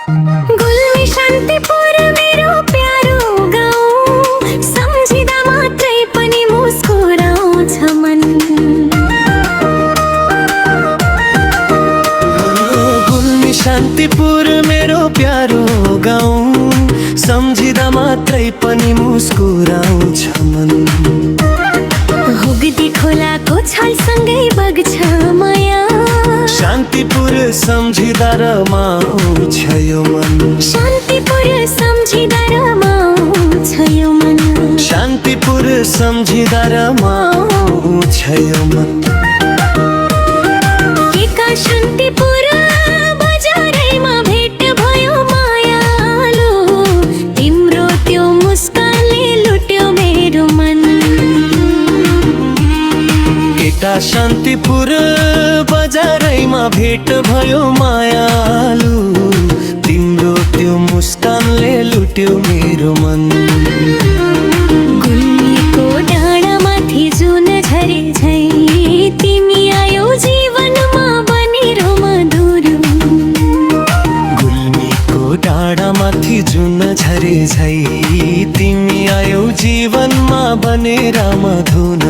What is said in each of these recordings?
गुल्मी शान्तिपुर मेरो प्यारो गाउँ, सम्झिँदा मात्रै पनि मुस्कुराउँछ मन। गुल्मी शान्तिपुर मेरो प्यारो गाउँ, सम्झिँदा मात्रै पनि मुस्कुराउँछ मन। हुगदी खोलाको छलसँगै बग्छ माया, शान्तिपुर सम्झिँदा रमाउँछ यो मन। शान्तिपुर सम्झिँदा रमाउँछ यो मन। शान्तिपुर सम्झिँदा रमाउँछ यो मन। एका शान्तिपुर बजारैमा भेट भयो मायालु, तिम्रो त्यो मुस्कानले लुट्यो मेरो मन। एका शान्तिपुर बजारैमा भेट भयो मायालु, तिम्रो त्यो मुस्कानले लुट्यो मेरो मन। गुल्मीको डाँडामाथि जुन झरे झै तिमी आयौ जीवनमा बनेर मधुर। गुल्मीको डाँडामाथि जुन झरे झै तिमी आयौ जीवनमा बनेर मधुर।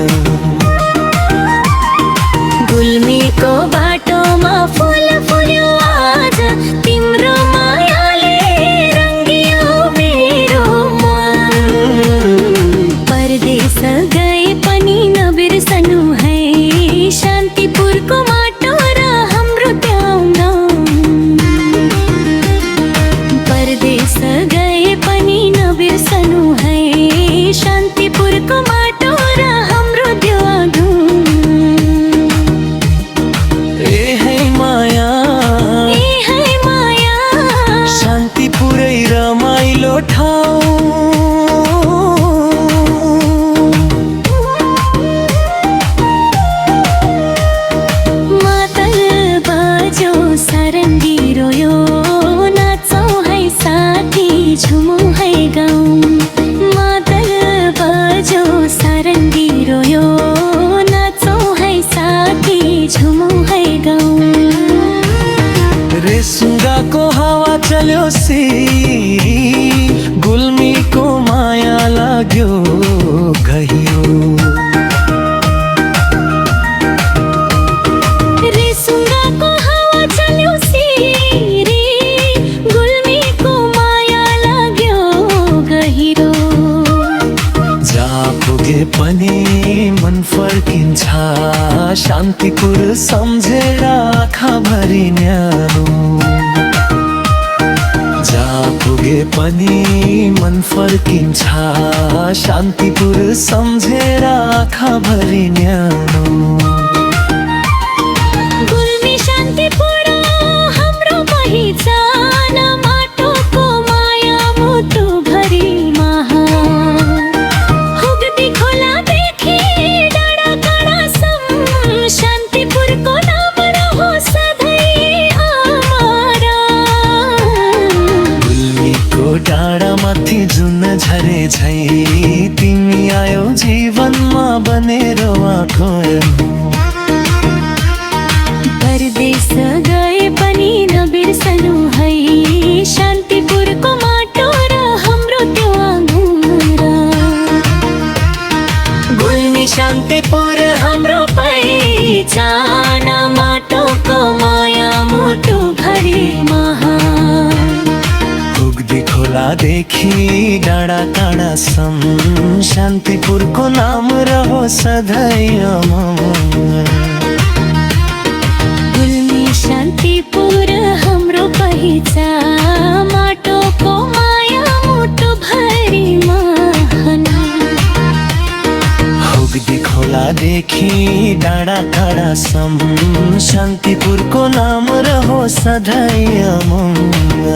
गुल्मीको बाटोमा फुल फुल्यो आज, तिम्रो मायाले रङ्गियो मेरो मन। परदेश गए पनि नबिर्सनु है शान्तिपुरको माटो र हाम्रो गाउँ। परदेश गए पनि नबिर्सनु है शान्तिपुरको माटो र हाम्रो गाउँ। शान्तिपुरै रमाइलो ठाउँ। मातल बजो सारङ्गी रोयो, नाचौँ है साथी झुमौँ है गाउँ। मातल बजो सारङ्गी रोयो, नाचौँ है साथी झुमौँ है गाउँ। रेसुङ्गाको हावा चल्यो सिरी, गुल्मीको माया लाग्यो गहिरो। रेसुङ्गाको हावा चल्यो सिरी, गुल्मीको माया लाग्यो गहिरो। जहाँ पुगे पनि मन फर्किन्छ शान्तिपुर सम्झेर आँखाभरि न्यानो। जहाँ पुगे पनि मन फर्किन्छ शान्तिपुर सम्झेर आँखाभरि न्यानो। गुल्मी शान्तिपुर हाम्रो पहिचान, माटोको माया मुटुभरि महान। हुगदी खोलादेखि डाँडा काँडासम्म शान्तिपुरको नाम रहो सधैँ अमर। गुल्मीको डाँडामाथि जुन झरे झै तिमी आयौ जीवनमा बनेर आएको। परदेश गए पनि नबिर्सनु है शान्तिपुरको माटो र हाम्रो त्यो आँगुरा। गुल्मी शान्तिपुर हाम्रो पहिचान, माटोको माया मुटुभरि महान। हुगदी खोलादेखि डाँडा काँडासम्म शान्तिपुरको नाम रहो सधैँ अमर। गुल्मी शान्तिपुर हाम्रो पहिचान, माटोको माया मुटुभरि महान। हुगदी खोलादेखि डाँडा काँडासम्म शान्तिपुरको नाम रहो सधैँ अमर।